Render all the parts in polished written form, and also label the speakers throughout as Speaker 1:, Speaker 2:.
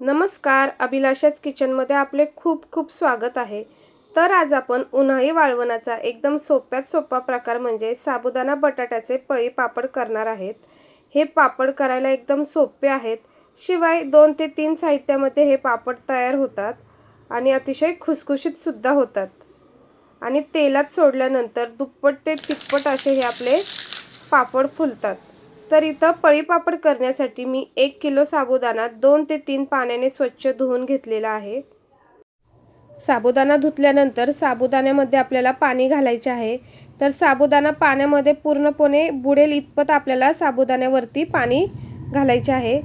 Speaker 1: नमस्कार, अभिलाषाच किचनमध्ये आपले खूप खूप स्वागत आहे। तर आज आपण उन्हाळी वाळवणाचा एकदम सोप्यात सोपा प्रकार म्हणजे साबुदाणा बटाट्याचे पळी पापड करणार आहेत। हे पापड करायला एकदम सोपे आहेत, शिवाय 2 ते 3 साहित्यामध्ये हे पापड तयार होतात आणि अतिशय खुसखुशीत सुद्धा होतात आणि तेलात सोडल्यानंतर दुप्पट ते तिप्पट असे हे आपले पापड फुलतात। तर इथं पळी पापड करण्यासाठी मी 1 किलो साबुदाणा 2 ते 3 पाण्याने स्वच्छ धुवून घेतलेला आहे। साबुदाणा धुतल्यानंतर साबुदाण्यामध्ये आपल्याला पाणी घालायचे आहे। तर साबुदाणा पाण्यामध्ये पूर्णपणे बुडेल इतपत आपल्याला साबुदाण्यावरती पाणी घालायचे आहे।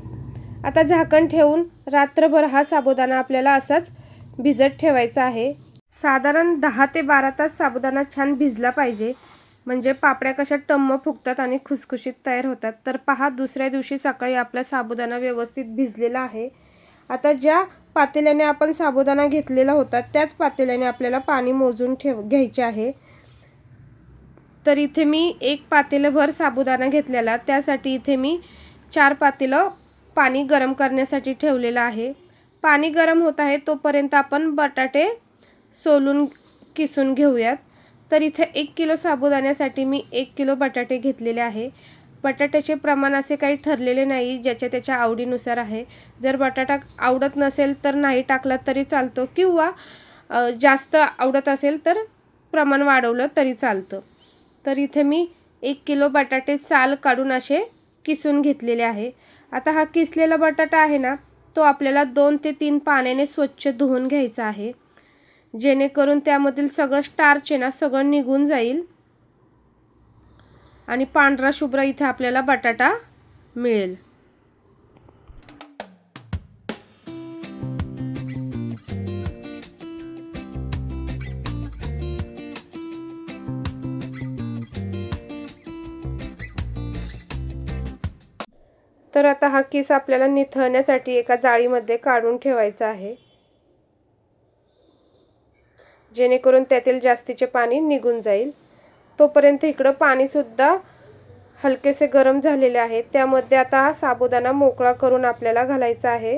Speaker 1: आता झाकण ठेवून रात्रभर हा साबुदाणा आपल्याला असाच भिजत ठेवायचा आहे। साधारण 10 ते 12 तास साबुदाणा छान भिजला पाहिजे, म्हणजे पापड्या कशा टम्म फुगतात आणि खुसखुशीत तयार होतात। तर पहा, दुसऱ्या दिवशी सकाळी आपला साबुदाणा व्यवस्थित भिजलेला आहे। आता ज्या पातेल्याने आपण साबुदाणा घेतलेला होता त्याच पातेल्याने आपल्याला पाणी मोजून घ्यायचे आहे। तर इथे मी 1 पातेलभर साबुदाणा घेतलेला, त्यासाठी इथे मी 4 पातेलं पाणी गरम करण्यासाठी ठेवलेलं आहे। पाणी गरम होत आहे तोपर्यंत आपण बटाटे सोलून किसून घेऊयात। तर इथे 1 किलो साबुदाण्यासाठी मी 1 किलो बटाटे घेतलेले आहे। बटाट्याचे प्रमाण असे काही ठरलेले नाही, ज्याच्या त्याच्या आवडीनुसार आहे। जर बटाटा आवडत नसेल तर नाही टाकला तरी चालतो, किंवा जास्त आवडत असेल तर प्रमाण वाढवलं तरी चालतं। तर इथे मी 1 किलो बटाटे साल काढून असे किसून घेतलेले आहे। आता हा किसलेला बटाटा आहे ना, तो आपल्याला 2 ते 3 पाण्याने स्वच्छ धुवून घ्यायचा आहे, जेणेकरून त्यामधील सगळं स्टार्च आहे ना सगळं निघून जाईल आणि पांढरा शुभ्र इथे आपल्याला बटाटा मिळेल। तर आता हा किस आपल्याला निथळण्यासाठी एका जाळीमध्ये काढून ठेवायचा आहे, जेणेकरून त्यातील जास्तीचे पाणी निघून जाईल। तोपर्यंत इकडं पाणी सुद्धा हलकेसे गरम झालेले आहे, त्यामध्ये आता हा साबुदाणा मोकळा करून आपल्याला घालायचा आहे।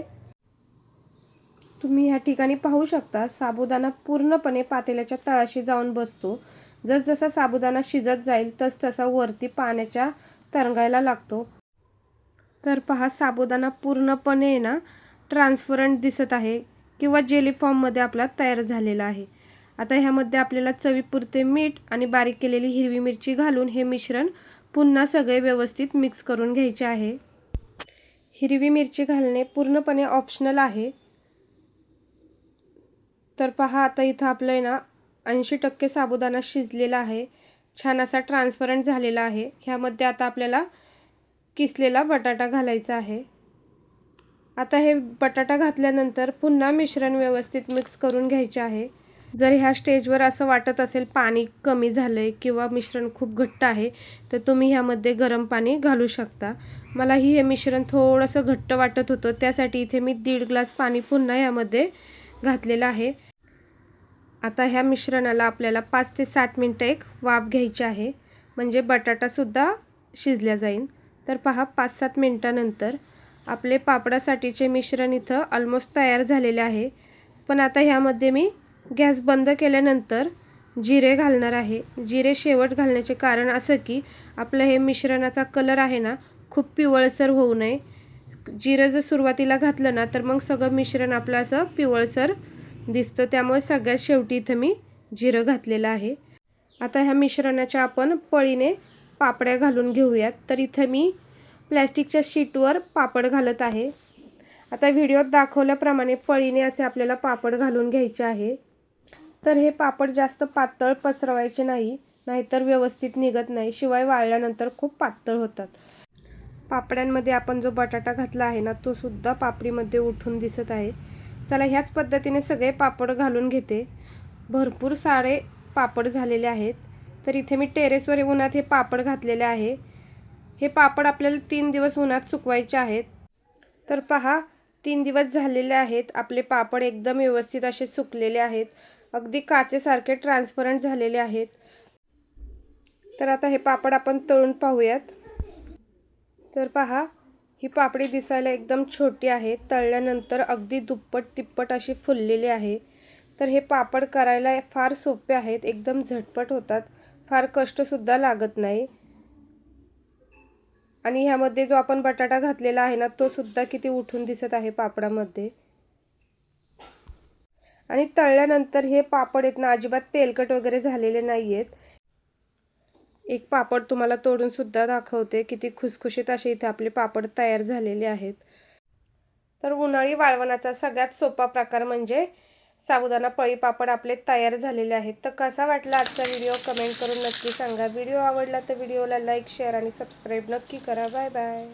Speaker 1: तुम्ही या ठिकाणी पाहू शकता, साबुदाणा पूर्णपणे पातेल्याच्या तळाशी जाऊन बसतो। जसजसा साबुदाणा शिजत जाईल तसतसा वरती पाण्याच्या तरंगायला लागतो। तर पहा, साबुदाणा पूर्णपणे ना ट्रान्सपरंट दिसत आहे, किंवा जेली फॉर्ममध्ये आपला तयार झालेला आहे। आता ह्यामध्ये आपल्याला चवीपुरते मीठ आणि बारीक केलेली हिरवी मिरची घालून हे मिश्रण पुन्हा सगळे व्यवस्थित मिक्स करून घ्यायचे आहे। हिरवी मिरची घालणे पूर्णपणे ऑप्शनल आहे। तर पहा, आता इथं आपलं ना 80% साबुदाणा शिजलेला आहे, छान असा ट्रान्सपरंट झालेला आहे। ह्यामध्ये आता आपल्याला किसलेला बटाटा घालायचा आहे। आता हे बटाटा घातल्यानंतर पुन्हा मिश्रण व्यवस्थित मिक्स करून घ्यायचे आहे। जर ह्या स्टेजवर असं वाटत असेल पाणी कमी झालंय किंवा मिश्रण खूप घट्ट आहे, तर तुम्ही ह्यामध्ये गरम पाणी घालू शकता। मलाही हे मिश्रण थोडंसं घट्ट वाटत होतं, त्यासाठी इथे मी 1.5 ग्लास पाणी पुन्हा यामध्ये घातलेलं आहे। आता ह्या मिश्रणाला आपल्याला 5 ते 7 मिनिटं एक वाफ घ्यायची आहे, म्हणजे बटाटासुद्धा शिजल्या जाईल। तर पहा, 5-7 मिनिटानंतर आपले पापडासाठीचे मिश्रण इथं ऑलमोस्ट तयार झालेले आहे। पण आता ह्यामध्ये मी गॅस बंद केल्यानंतर जिरे घालणार आहे। जिरे शेवट घालण्याचे कारण असं की आपलं हे मिश्रणाचा कलर आहे ना खूप पिवळसर होऊ नये। जिरं जर सुरुवातीला घातलं ना तर मग सगळं मिश्रण आपलं असं पिवळसर दिसतं, त्यामुळे सगळ्यात शेवटी इथं मी जिरं घातलेलं आहे। आता ह्या मिश्रणाच्या आपण पळीने पापड्या घालून घेऊयात। तर इथं मी प्लॅस्टिकच्या शीटवर पापड घालत आहे। आता व्हिडिओत दाखवल्याप्रमाणे पळीने असे आपल्याला पापड घालून घ्यायचे आहे। तर हे पापड जास्त पातळ पसरवायचे नाही, नाहीतर व्यवस्थित निघत नाही, शिवाय वाळल्यानंतर खूप पातळ होतात। पापड्यांमध्ये आपण जो बटाटा घातला आहे ना तो सुद्धा पापडीमध्ये उठून दिसत आहे। चला, ह्याच पद्धतीने सगळे पापड घालून घेते। भरपूर सारे पापड झालेले आहेत। तर इथे मी टेरेसवर उन्हात हे पापड घातलेले आहे। हे पापड आपल्याला 3 दिवस उन्हात सुकवायचे आहेत। तर पहा, 3 दिवस झालेले आहेत, आपले पापड एकदम व्यवस्थित असे सुकलेले आहेत, अगदी काचेसारखे ट्रान्सपरंट झालेले आहेत। तर आता हे पापड आपण तळून पाहूयात। तर पहा, ही पापडी दिसायला एकदम छोटी आहे, तळल्यानंतर अगदी दुप्पट तिप्पट अशी फुललेली आहे। तर हे पापड करायला फार सोपे आहेत, एकदम झटपट होतात, फार कष्टसुद्धा लागत नाही। आणि ह्यामध्ये जो आपण बटाटा घातलेला आहे ना, तो सुद्धा किती उठून दिसत आहे पापडामध्ये। आणि तळल्यानंतर हे पापड आहेत ना, अजिबात तेलकट वगैरे झालेले नाही आहेत। एक पापड तुम्हाला तोडून सुद्धा दाखवते, किती खुसखुशीत असे इथे आपले पापड तयार झालेले आहेत। तर उन्हाळी वाळवणाचा सगळ्यात सोपा प्रकार म्हणजे साबुदाणा पळी पापड आपले तयार झालेले आहेत। तर कसा वाटला आजचा व्हिडिओ कमेंट करून नक्की सांगा। व्हिडिओ आवडला तर व्हिडिओला लाईक, शेअर आणि सबस्क्राईब नक्की करा। Bye bye.